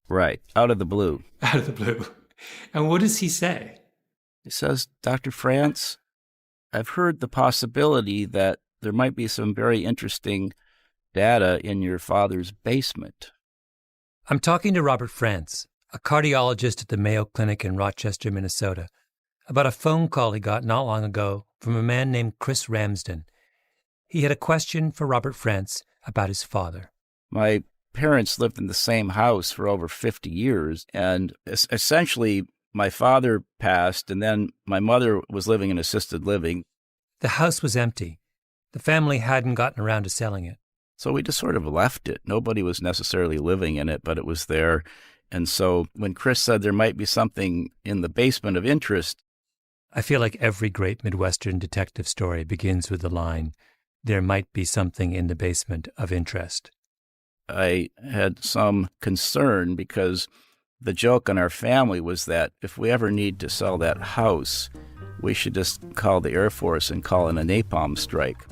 Right, out of the blue. Out of the blue. And what does he say? He says, Dr. France, I've heard the possibility that there might be some very interesting data in your father's basement. I'm talking to Robert France, a cardiologist at the Mayo Clinic in Rochester, Minnesota, about a phone call he got not long ago from a man named Chris Ramsden. He had a question for Robert France about his father. My parents lived in the same house for over 50 years, and essentially my father passed, and then my mother was living in assisted living. The house was empty. The family hadn't gotten around to selling it. So we just sort of left it. Nobody was necessarily living in it, but it was there. And so when Chris said there might be something in the basement of interest, I feel like every great Midwestern detective story begins with the line, "There might be something in the basement of interest." I had some concern because the joke in our family was that if we ever need to sell that house, we should just call the Air Force and call in a napalm strike.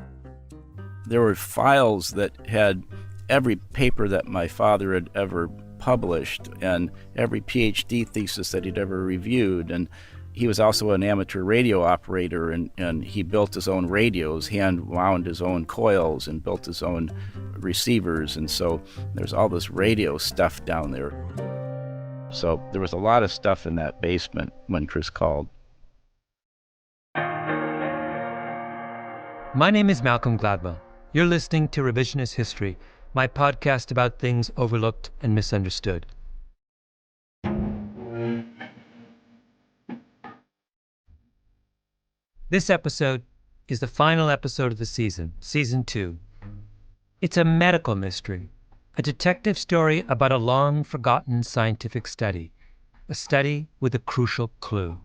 There were files that had every paper that my father had ever published and every PhD thesis that he'd ever reviewed. And he was also an amateur radio operator, and he built his own radios, hand wound his own coils, and built his own receivers. And so there's all this radio stuff down there. So there was a lot of stuff in that basement when Chris called. My name is Malcolm Gladwell. You're listening to Revisionist History, my podcast about things overlooked and misunderstood. This episode is the final episode of the season, Season 2. It's a medical mystery, a detective story about a long-forgotten scientific study, a study with a crucial clue.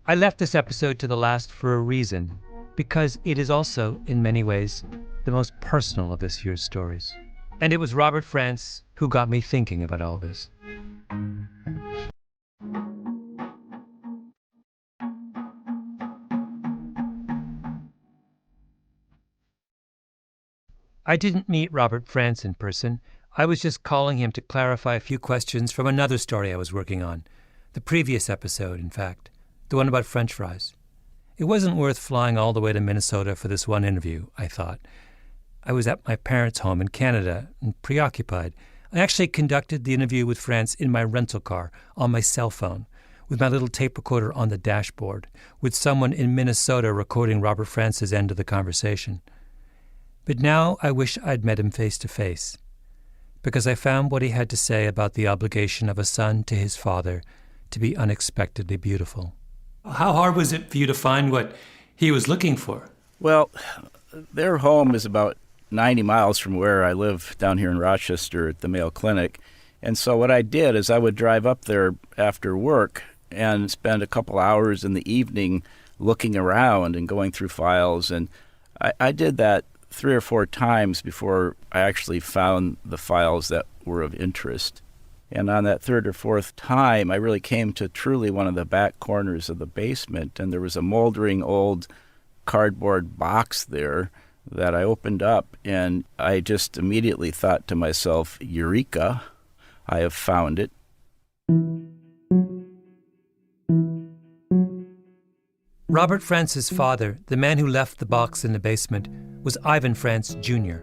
I left this episode to the last for a reason, because it is also, in many ways, the most personal of this year's stories. And it was Robert France who got me thinking about all this. I didn't meet Robert France in person. I was just calling him to clarify a few questions from another story I was working on. The previous episode, in fact. The one about French fries. It wasn't worth flying all the way to Minnesota for this one interview, I thought. I was at my parents' home in Canada and preoccupied. I actually conducted the interview with France in my rental car, on my cell phone, with my little tape recorder on the dashboard, with someone in Minnesota recording Robert France's end of the conversation. But now I wish I'd met him face to face, because I found what he had to say about the obligation of a son to his father to be unexpectedly beautiful. How hard was it for you to find what he was looking for? Well, their home is about 90 miles from where I live down here in Rochester at the Mayo Clinic. And so what I did is I would drive up there after work and spend a couple hours in the evening looking around and going through files. And I did that 3 or 4 times before I actually found the files that were of interest. And on that 3rd or 4th time, I really came to truly one of the back corners of the basement, and there was a moldering old cardboard box there that I opened up, and I just immediately thought to myself, Eureka, I have found it. Robert France's father, the man who left the box in the basement, was Ivan France Jr.,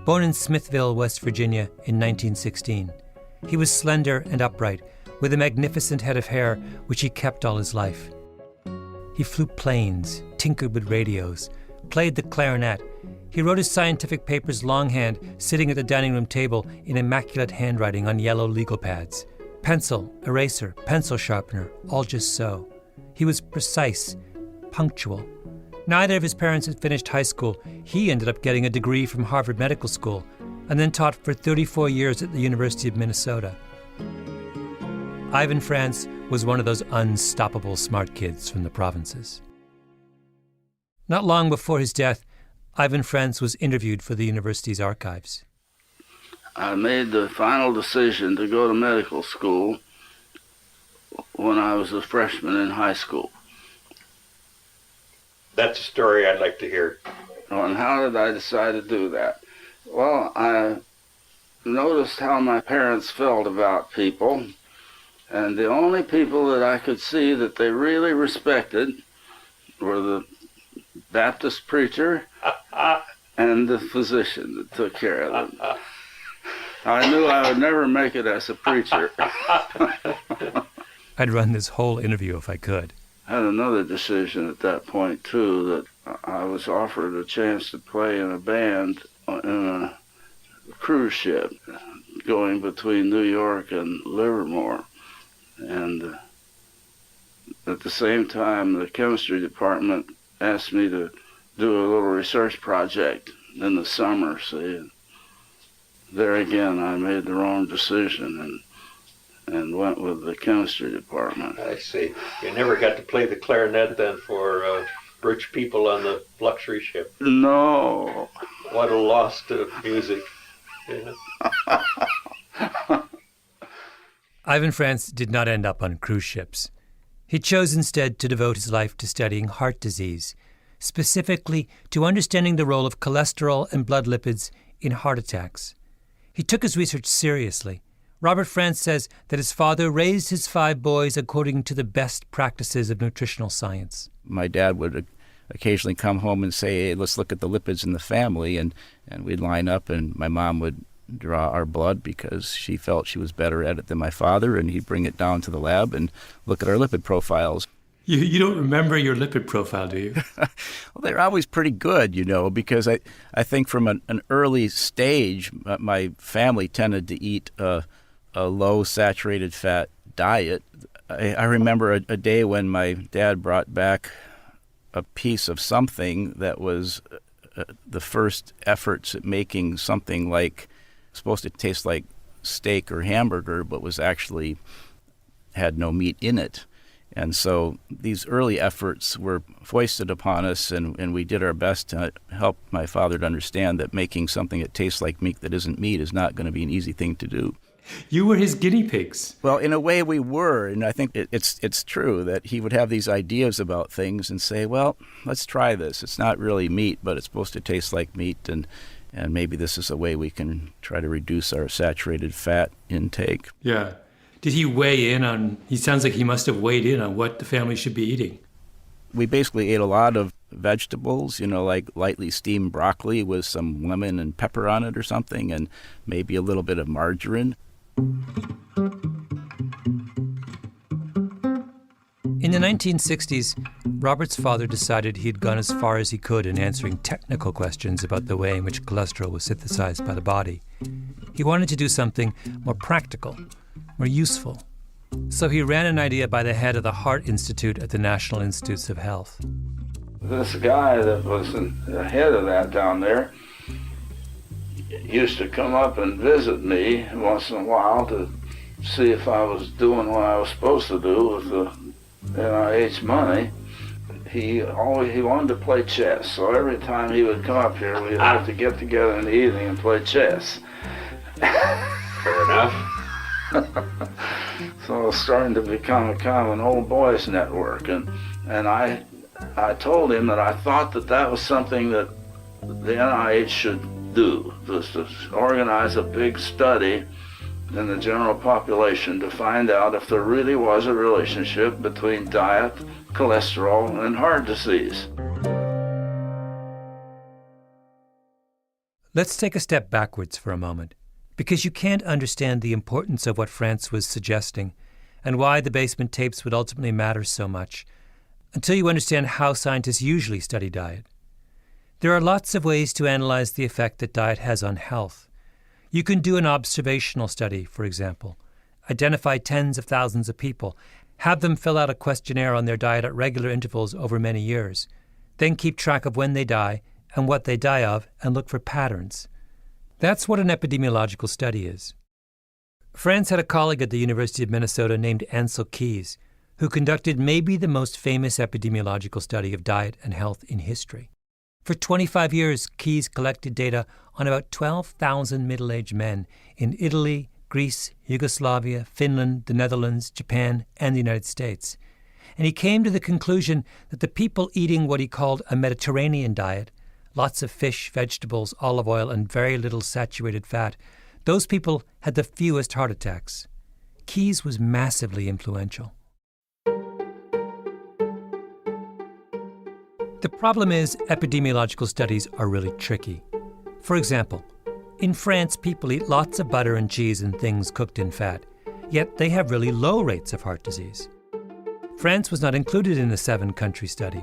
born in Smithville, West Virginia in 1916. He was slender and upright, with a magnificent head of hair which he kept all his life. He flew planes, tinkered with radios, played the clarinet. He wrote his scientific papers longhand, sitting at the dining room table in immaculate handwriting on yellow legal pads. Pencil, eraser, pencil sharpener, all just so. He was precise, punctual. Neither of his parents had finished high school. He ended up getting a degree from Harvard Medical School, and then taught for 34 years at the University of Minnesota. Ivan France was one of those unstoppable smart kids from the provinces. Not long before his death, Ivan France was interviewed for the university's archives. I made the final decision to go to medical school when I was a freshman in high school. That's a story I'd like to hear. And how did I decide to do that? Well, noticed how my parents felt about people, and the only people that I could see that they really respected were the Baptist preacher and the physician that took care of them. I knew I would never make it as a preacher. I'd run this whole interview if I could. I had another decision at that point, too, that I was offered a chance to play in a band in a cruise ship going between New York and Livermore. And at the same time, the chemistry department asked me to do a little research project in the summer, see. There again, I made the wrong decision and went with the chemistry department. I see. You never got to play the clarinet then for rich people on the luxury ship. No. What a loss to music. Yeah. Ivan Frantz did not end up on cruise ships. He chose instead to devote his life to studying heart disease, specifically to understanding the role of cholesterol and blood lipids in heart attacks. He took his research seriously. Robert Frantz says that his father raised his 5 boys according to the best practices of nutritional science. My dad would occasionally come home and say, hey, let's look at the lipids in the family, and we'd line up, and my mom would draw our blood because she felt she was better at it than my father, and he'd bring it down to the lab and look at our lipid profiles. You don't remember your lipid profile, do you? Well, they're always pretty good, because I think from an early stage, my family tended to eat a low saturated fat diet. I remember a day when my dad brought back a piece of something that was the first efforts at making something like, supposed to taste like steak or hamburger, but was actually had no meat in it. And so these early efforts were foisted upon us, and we did our best to help my father to understand that making something that tastes like meat that isn't meat is not going to be an easy thing to do. You were his guinea pigs. Well, in a way we were, and I think it's true that he would have these ideas about things and say, well, let's try this. It's not really meat, but it's supposed to taste like meat, and maybe this is a way we can try to reduce our saturated fat intake. Yeah. Did he weigh in on, he sounds like he must have weighed in on what the family should be eating. We basically ate a lot of vegetables, like lightly steamed broccoli with some lemon and pepper on it or something, and maybe a little bit of margarine. In the 1960s, Robert's father decided he had gone as far as he could in answering technical questions about the way in which cholesterol was synthesized by the body. He wanted to do something more practical, more useful. So he ran an idea by the head of the Heart Institute at the National Institutes of Health. This guy that was the head of that down there used to come up and visit me once in a while to see if I was doing what I was supposed to do with the NIH money. He wanted to play chess, so every time he would come up here, we'd have to get together in the evening and play chess. Fair enough. So it was starting to become a kind of an old boys network, and I told him that I thought that was something that the NIH should do, was to organize a big study in the general population to find out if there really was a relationship between diet, cholesterol, and heart disease. Let's take a step backwards for a moment, because you can't understand the importance of what Frantz was suggesting and why the basement tapes would ultimately matter so much until you understand how scientists usually study diet. There are lots of ways to analyze the effect that diet has on health. You can do an observational study, for example, identify tens of thousands of people, have them fill out a questionnaire on their diet at regular intervals over many years, then keep track of when they die and what they die of and look for patterns. That's what an epidemiological study is. Frantz had a colleague at the University of Minnesota named Ansel Keys, who conducted maybe the most famous epidemiological study of diet and health in history. For 25 years, Keys collected data on about 12,000 middle-aged men in Italy, Greece, Yugoslavia, Finland, the Netherlands, Japan, and the United States. And he came to the conclusion that the people eating what he called a Mediterranean diet, lots of fish, vegetables, olive oil, and very little saturated fat, Those people had the fewest heart attacks. Keyes was massively influential. The problem is epidemiological studies are really tricky. For example, in France, people eat lots of butter and cheese and things cooked in fat, yet they have really low rates of heart disease. France was not included in the 7-country study.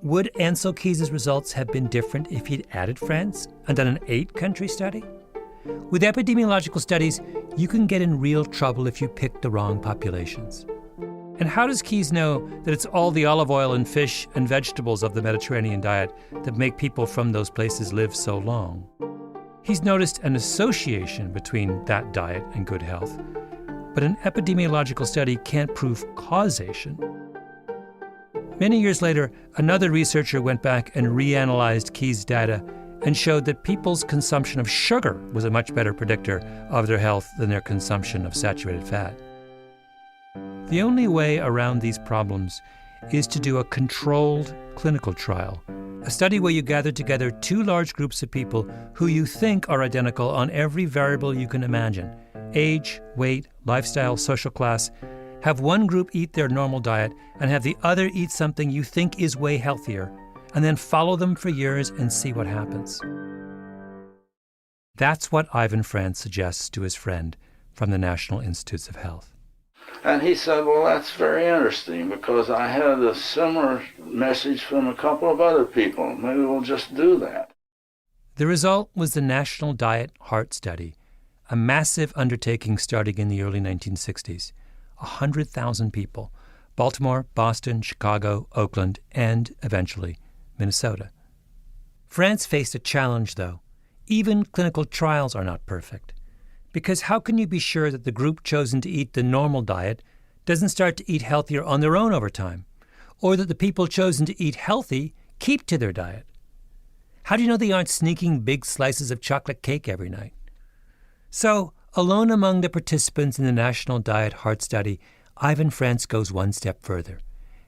Would Ansel Keyes' results have been different if he'd added France and done an 8-country study? With epidemiological studies, you can get in real trouble if you pick the wrong populations. And how does Keyes know that it's all the olive oil and fish and vegetables of the Mediterranean diet that make people from those places live so long? He's noticed an association between that diet and good health, but an epidemiological study can't prove causation. Many years later, another researcher went back and reanalyzed Keyes' data and showed that people's consumption of sugar was a much better predictor of their health than their consumption of saturated fat. The only way around these problems is to do a controlled clinical trial, a study where you gather together 2 large groups of people who you think are identical on every variable you can imagine: age, weight, lifestyle, social class. Have one group eat their normal diet and have the other eat something you think is way healthier, and then follow them for years and see what happens. That's what Ivan France suggests to his friend from the National Institutes of Health. And he said, well, that's very interesting because I had a similar message from a couple of other people. Maybe we'll just do that. The result was the National Diet Heart Study, a massive undertaking starting in the early 1960s. 100,000 people: Baltimore, Boston, Chicago, Oakland, and, eventually, Minnesota. France faced a challenge, though. Even clinical trials are not perfect. Because how can you be sure that the group chosen to eat the normal diet doesn't start to eat healthier on their own over time? Or that the people chosen to eat healthy keep to their diet? How do you know they aren't sneaking big slices of chocolate cake every night? So, alone among the participants in the National Diet Heart Study, Ivan France goes one step further,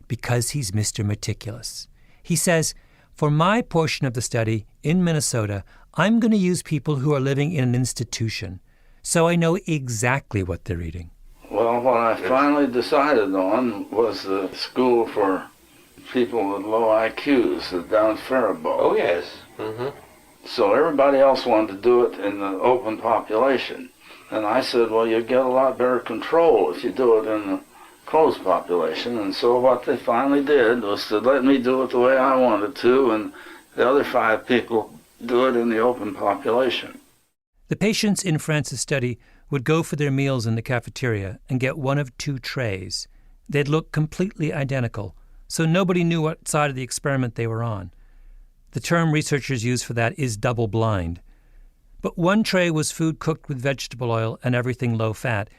because he's Mr. Meticulous. He says, for my portion of the study in Minnesota, I'm going to use people who are living in an institution, so I know exactly what they're eating. Well, what I finally decided on was the school for people with low IQs down at Faribault. Oh, yes. Mm-hmm. So everybody else wanted to do it in the open population. And I said, well, you get a lot better control if you do it in the closed population. And so what they finally did was to let me do it the way I wanted to, and the other 5 people do it in the open population. The patients in France's study would go for their meals in the cafeteria and get one of 2 trays. They'd look completely identical, so nobody knew what side of the experiment they were on. The term researchers use for that is double-blind. But one tray was food cooked with vegetable oil and everything low-fat.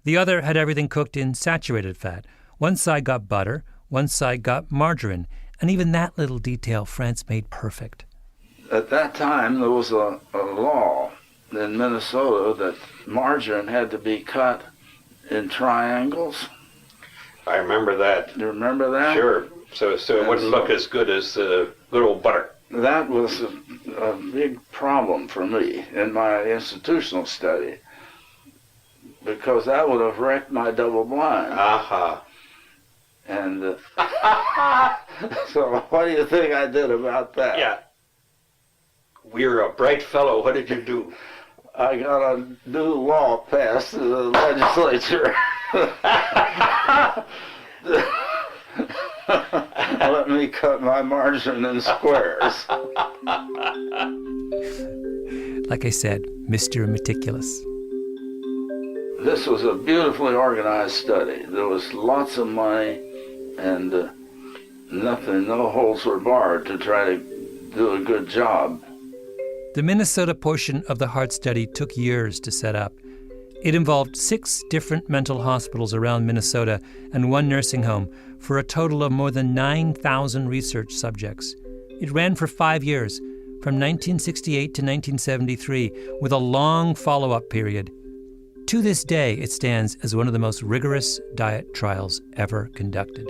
The other had everything cooked in saturated fat. One side got butter, one side got margarine, and even that little detail France made perfect. At that time, there was a law in Minnesota that margarine had to be cut in triangles. I remember that. Do you remember that? Sure. So it wouldn't look as good as the good old butter. That was a big problem for me in my institutional study, because that would have wrecked my double blind. Aha. And so what do you think I did about that? Yeah. You're a bright fellow. What did you do? I got a new law passed in the legislature. Let me cut my margin in squares. Like I said, Mr. Meticulous. This was a beautifully organized study. There was lots of money, and no holes were barred to try to do a good job. The Minnesota portion of the heart study took years to set up. It involved 6 different mental hospitals around Minnesota and 1 nursing home for a total of more than 9,000 research subjects. It ran for 5 years, from 1968 to 1973, with a long follow-up period. To this day, it stands as one of the most rigorous diet trials ever conducted.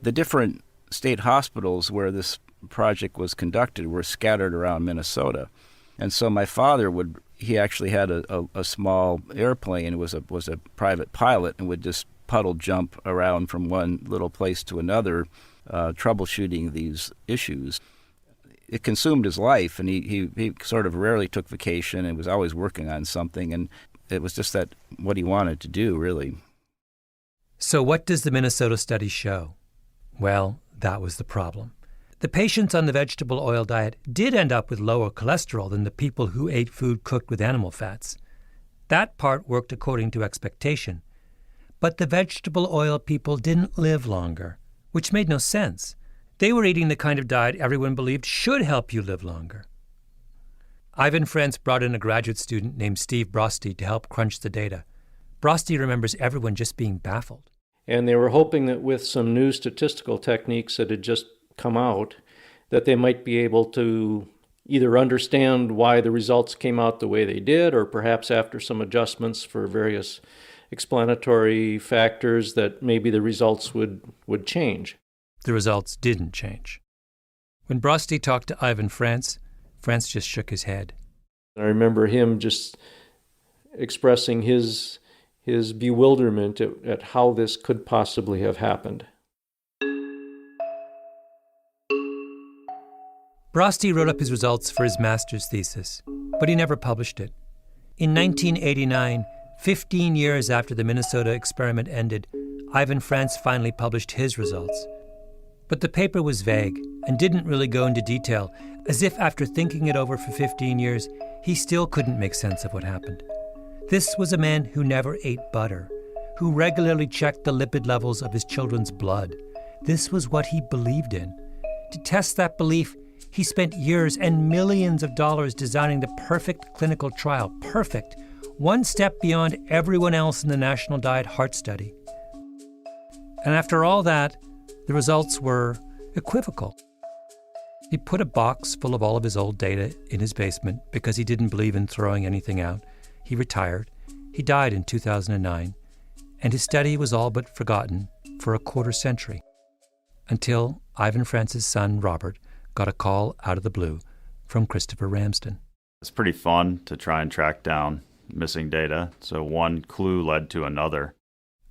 The different state hospitals where this project was conducted were scattered around Minnesota. And so my father he actually had a small airplane. It was a private pilot, and would just puddle jump around from one little place to another, troubleshooting these issues. It consumed his life, and he sort of rarely took vacation and was always working on something, and it was just what he wanted to do, really. So what does the Minnesota study show? Well, that was the problem. The patients on the vegetable oil diet did end up with lower cholesterol than the people who ate food cooked with animal fats. That part worked according to expectation. But the vegetable oil people didn't live longer, which made no sense. They were eating the kind of diet everyone believed should help you live longer. Ivan Frantz brought in a graduate student named Steve Broste to help crunch the data. Broste remembers everyone just being baffled. And they were hoping that with some new statistical techniques that had just come out, that they might be able to either understand why the results came out the way they did, or perhaps after some adjustments for various explanatory factors, that maybe the results would change. The results didn't change. When Broste talked to Ivan Frantz, Frantz just shook his head. I remember him just expressing his bewilderment at how this could possibly have happened. Broste wrote up his results for his master's thesis, but he never published it. In 1989, 15 years after the Minnesota experiment ended, Ivan Frantz finally published his results. But the paper was vague and didn't really go into detail, as if after thinking it over for 15 years, he still couldn't make sense of what happened. This was a man who never ate butter, who regularly checked the lipid levels of his children's blood. This was what he believed in. To test that belief, he spent years and millions of dollars designing the perfect clinical trial. Perfect. One step beyond everyone else in the National Diet Heart Study. And after all that, the results were equivocal. He put a box full of all of his old data in his basement because he didn't believe in throwing anything out. He retired. He died in 2009. And his study was all but forgotten for a quarter century. Until Ivan Frantz's son, Robert, got a call out of the blue from Christopher Ramsden. It's pretty fun to try and track down missing data, so one clue led to another.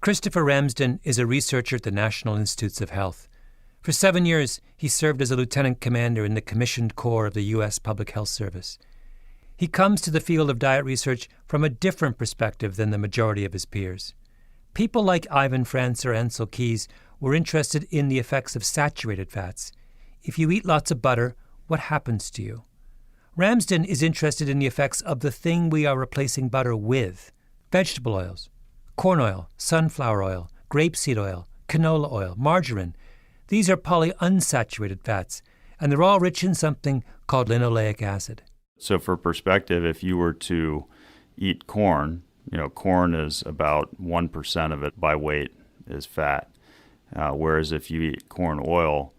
Christopher Ramsden is a researcher at the National Institutes of Health. For 7 years, he served as a lieutenant commander in the commissioned corps of the U.S. Public Health Service. He comes to the field of diet research from a different perspective than the majority of his peers. People like Ivan Frantz or Ansel Keys were interested in the effects of saturated fats. If you eat lots of butter, what happens to you? Ramsden is interested in the effects of the thing we are replacing butter with: vegetable oils, corn oil, sunflower oil, grapeseed oil, canola oil, margarine. These are polyunsaturated fats, and they're all rich in something called linoleic acid. So for perspective, if you were to eat corn, corn is about 1% of it by weight is fat. Whereas if you eat corn oil,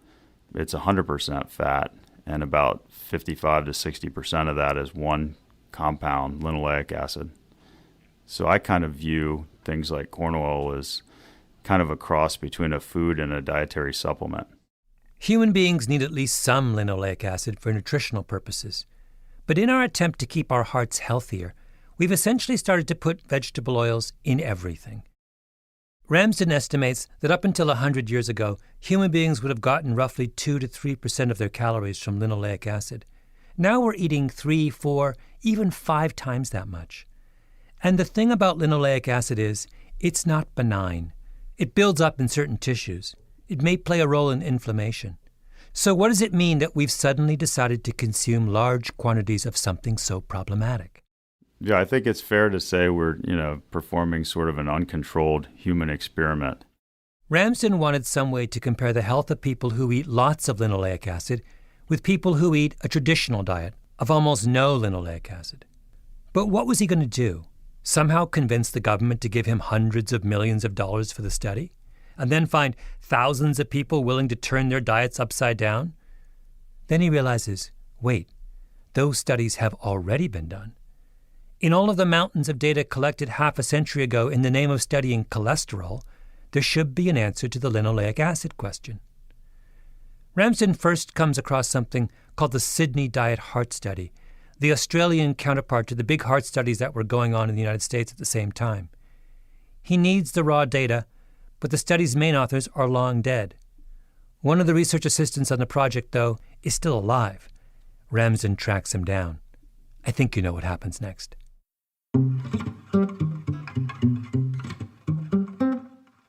it's 100% fat, and about 55 to 60% of that is one compound, linoleic acid. So I kind of view things like corn oil as kind of a cross between a food and a dietary supplement. Human beings need at least some linoleic acid for nutritional purposes. But in our attempt to keep our hearts healthier, we've essentially started to put vegetable oils in everything. Ramsden estimates that up until 100 years ago, human beings would have gotten roughly 2 to 3% of their calories from linoleic acid. Now we're eating 3, 4, even 5 times that much. And the thing about linoleic acid is, it's not benign. It builds up in certain tissues. It may play a role in inflammation. So what does it mean that we've suddenly decided to consume large quantities of something so problematic? Yeah, I think it's fair to say we're, performing sort of an uncontrolled human experiment. Ramsden wanted some way to compare the health of people who eat lots of linoleic acid with people who eat a traditional diet of almost no linoleic acid. But what was he going to do? Somehow convince the government to give him hundreds of millions of dollars for the study? And then find thousands of people willing to turn their diets upside down? Then he realizes, wait, those studies have already been done. In all of the mountains of data collected half a century ago in the name of studying cholesterol, there should be an answer to the linoleic acid question. Ramsden first comes across something called the Sydney Diet Heart Study. the Australian counterpart to the big heart studies that were going on in the United States at the same time. He needs the raw data, but the study's main authors are long dead. One of the research assistants on the project, though, is still alive. Ramsden tracks him down. I think you know what happens next.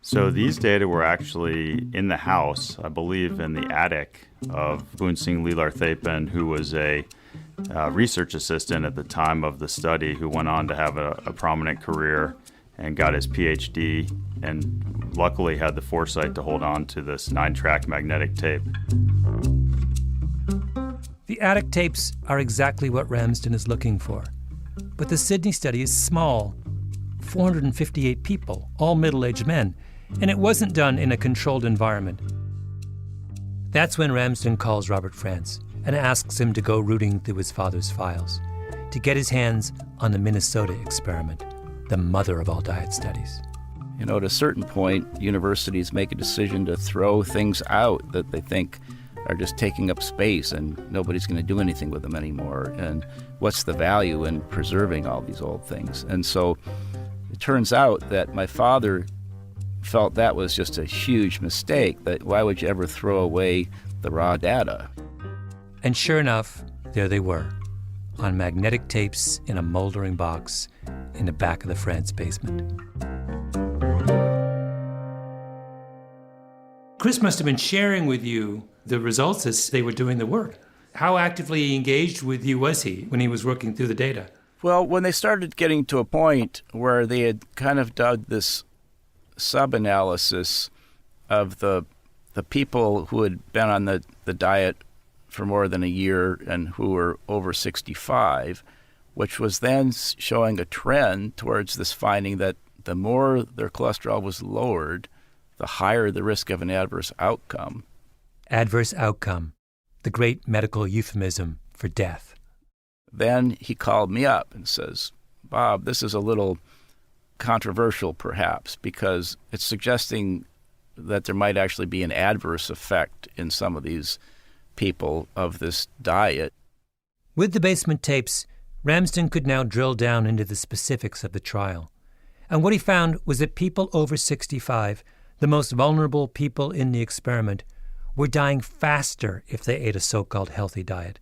So these data were actually in the house, I believe in the attic of Boonsing Leelarthapen, who was a research assistant at the time of the study, who went on to have a prominent career and got his PhD, and luckily had the foresight to hold on to this 9-track magnetic tape. The attic tapes are exactly what Ramsden is looking for. But the Sydney study is small, 458 people, all middle-aged men, and it wasn't done in a controlled environment. That's when Ramsden calls Robert France and asks him to go rooting through his father's files to get his hands on the Minnesota experiment, the mother of all diet studies. You know, at a certain point, universities make a decision to throw things out that they think are just taking up space and nobody's going to do anything with them anymore. And what's the value in preserving all these old things? And so it turns out that my father felt that was just a huge mistake, that why would you ever throw away the raw data? And sure enough, there they were, on magnetic tapes in a moldering box in the back of the France basement. Chris must have been sharing with you the results as they were doing the work. How actively engaged with you was he when he was working through the data? Well, when they started getting to a point where they had kind of dug this sub-analysis of the people who had been on the diet for more than a year and who were over 65, which was then showing a trend towards this finding that the more their cholesterol was lowered, the higher the risk of an adverse outcome. Adverse outcome, the great medical euphemism for death. Then he called me up and says, Bob, this is a little controversial perhaps, because it's suggesting that there might actually be an adverse effect in some of these people of this diet. With the basement tapes, Ramsden could now drill down into the specifics of the trial. And what he found was that people over 65, the most vulnerable people in the experiment, were dying faster if they ate a so-called healthy diet.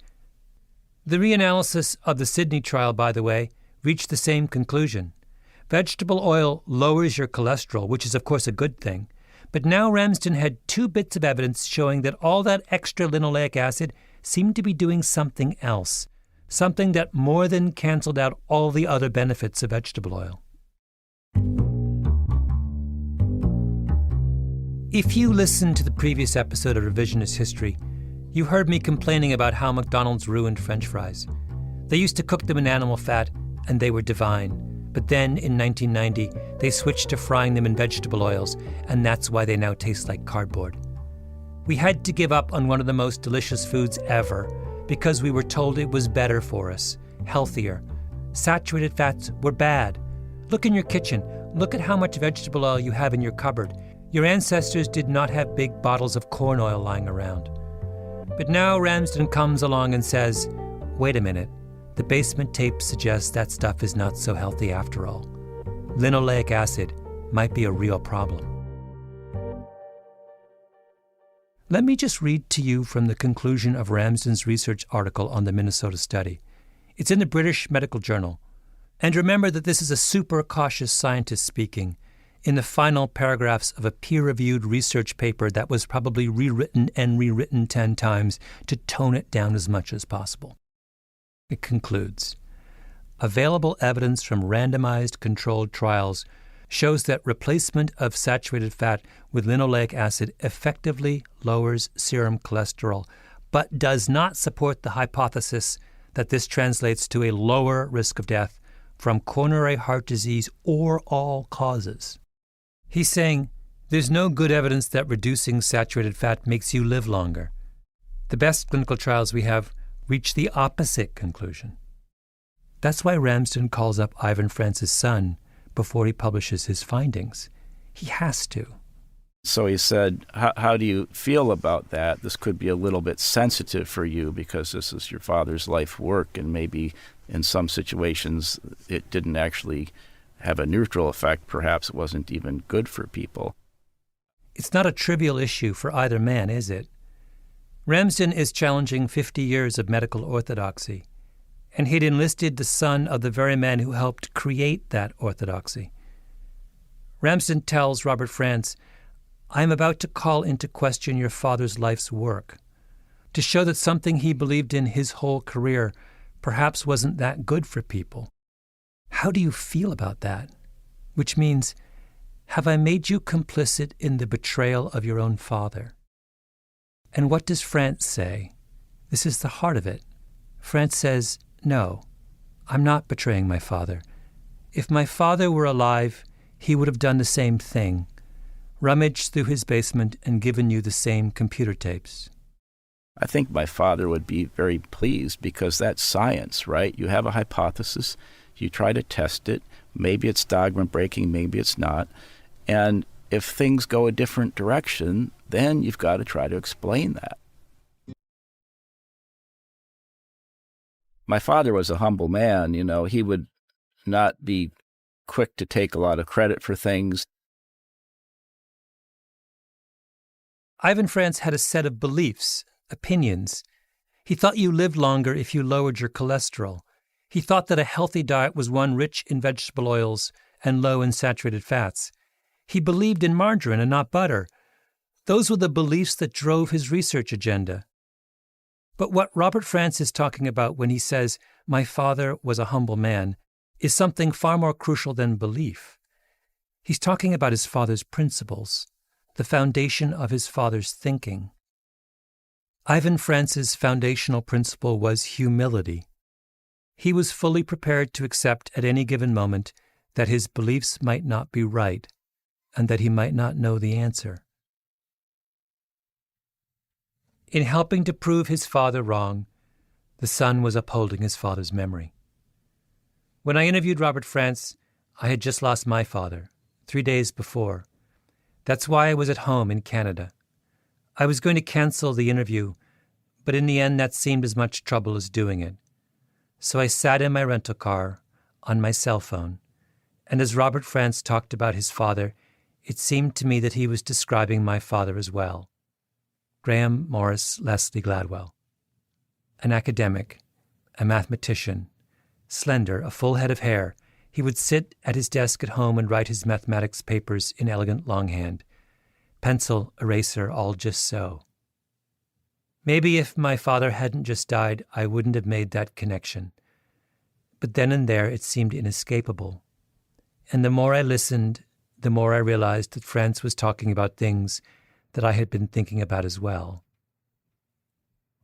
The reanalysis of the Sydney trial, by the way, reached the same conclusion. Vegetable oil lowers your cholesterol, which is of course a good thing, but now Ramsden had 2 bits of evidence showing that all that extra linoleic acid seemed to be doing something else, something that more than canceled out all the other benefits of vegetable oil. If you listened to the previous episode of Revisionist History, you heard me complaining about how McDonald's ruined French fries. They used to cook them in animal fat, and they were divine. But then, in 1990, they switched to frying them in vegetable oils, and that's why they now taste like cardboard. We had to give up on one of the most delicious foods ever because we were told it was better for us, healthier. Saturated fats were bad. Look in your kitchen. Look at how much vegetable oil you have in your cupboard. Your ancestors did not have big bottles of corn oil lying around. But now Ramsden comes along and says, wait a minute, the basement tape suggests that stuff is not so healthy after all. Linoleic acid might be a real problem. Let me just read to you from the conclusion of Ramsden's research article on the Minnesota study. It's in the British Medical Journal. And remember that this is a super cautious scientist speaking in the final paragraphs of a peer-reviewed research paper that was probably rewritten and rewritten 10 times to tone it down as much as possible. It concludes, available evidence from randomized controlled trials shows that replacement of saturated fat with linoleic acid effectively lowers serum cholesterol, but does not support the hypothesis that this translates to a lower risk of death from coronary heart disease or all causes. He's saying there's no good evidence that reducing saturated fat makes you live longer. The best clinical trials we have reach the opposite conclusion. That's why Ramsden calls up Ivan France's son before he publishes his findings. He has to. So he said, how do you feel about that? This could be a little bit sensitive for you because this is your father's life work, and maybe in some situations it didn't actually have a neutral effect. Perhaps it wasn't even good for people. It's not a trivial issue for either man, is it? Ramsden is challenging 50 years of medical orthodoxy, and he'd enlisted the son of the very man who helped create that orthodoxy. Ramsden tells Robert Frantz, "I am about to call into question your father's life's work, to show that something he believed in his whole career perhaps wasn't that good for people. How do you feel about that?" Which means, have I made you complicit in the betrayal of your own father? And what does Frantz say? This is the heart of it. Frantz says, no, I'm not betraying my father. If my father were alive, he would have done the same thing, rummaged through his basement and given you the same computer tapes. I think my father would be very pleased because that's science, right? You have a hypothesis, you try to test it, maybe it's dogma breaking, maybe it's not, and if things go a different direction, then you've got to try to explain that. My father was a humble man, he would not be quick to take a lot of credit for things. Ivan Frantz had a set of beliefs, opinions. He thought you lived longer if you lowered your cholesterol. He thought that a healthy diet was one rich in vegetable oils and low in saturated fats. He believed in margarine and not butter. Those were the beliefs that drove his research agenda. But what Robert Frantz is talking about when he says, "My father was a humble man," is something far more crucial than belief. He's talking about his father's principles, the foundation of his father's thinking. Ivan Frantz's foundational principle was humility. He was fully prepared to accept at any given moment that his beliefs might not be right, and that he might not know the answer. In helping to prove his father wrong, the son was upholding his father's memory. When I interviewed Robert Frantz, I had just lost my father, 3 days before. That's why I was at home in Canada. I was going to cancel the interview, but in the end that seemed as much trouble as doing it. So I sat in my rental car, on my cell phone, and as Robert Frantz talked about his father, it seemed to me that he was describing my father as well. Graham Morris Leslie Gladwell. An academic, a mathematician, slender, a full head of hair, he would sit at his desk at home and write his mathematics papers in elegant longhand. Pencil, eraser, all just so. Maybe if my father hadn't just died, I wouldn't have made that connection. But then and there it seemed inescapable. And the more I listened, the more I realized that Frantz was talking about things that I had been thinking about as well.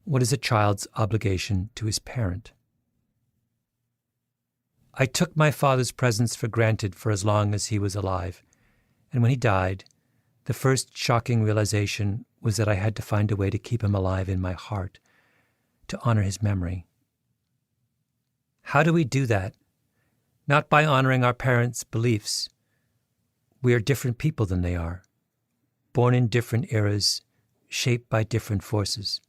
What is a child's obligation to his parent? I took my father's presence for granted for as long as he was alive, and when he died, the first shocking realization was that I had to find a way to keep him alive in my heart, to honor his memory. How do we do that? Not by honoring our parents' beliefs. We are different people than they are, born in different eras, shaped by different forces.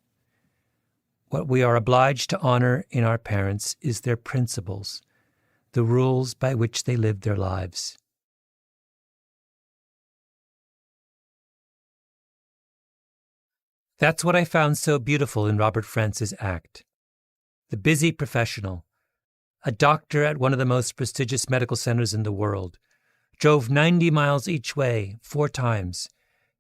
What we are obliged to honor in our parents is their principles, the rules by which they lived their lives. That's what I found so beautiful in Robert Frantz's act. The busy professional, a doctor at one of the most prestigious medical centers in the world, drove 90 miles each way 4 times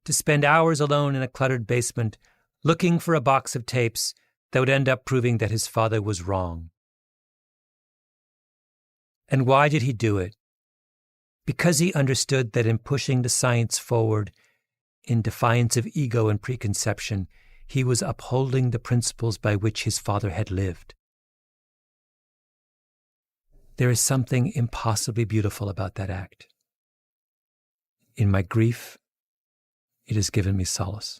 to spend hours alone in a cluttered basement looking for a box of tapes that would end up proving that his father was wrong. And why did he do it? Because he understood that in pushing the science forward, in defiance of ego and preconception, he was upholding the principles by which his father had lived. There is something impossibly beautiful about that act. In my grief, it has given me solace.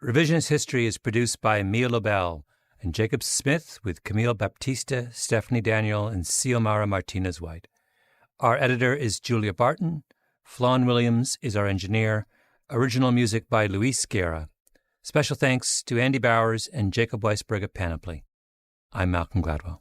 Revisionist History is produced by Mia Lobel and Jacob Smith with Camille Baptista, Stephanie Daniel, and Xiomara Martinez-White. Our editor is Julia Barton. Flawn Williams is our engineer. Original music by Luis Guerra. Special thanks to Andy Bowers and Jacob Weisberg at Panoply. I'm Malcolm Gladwell.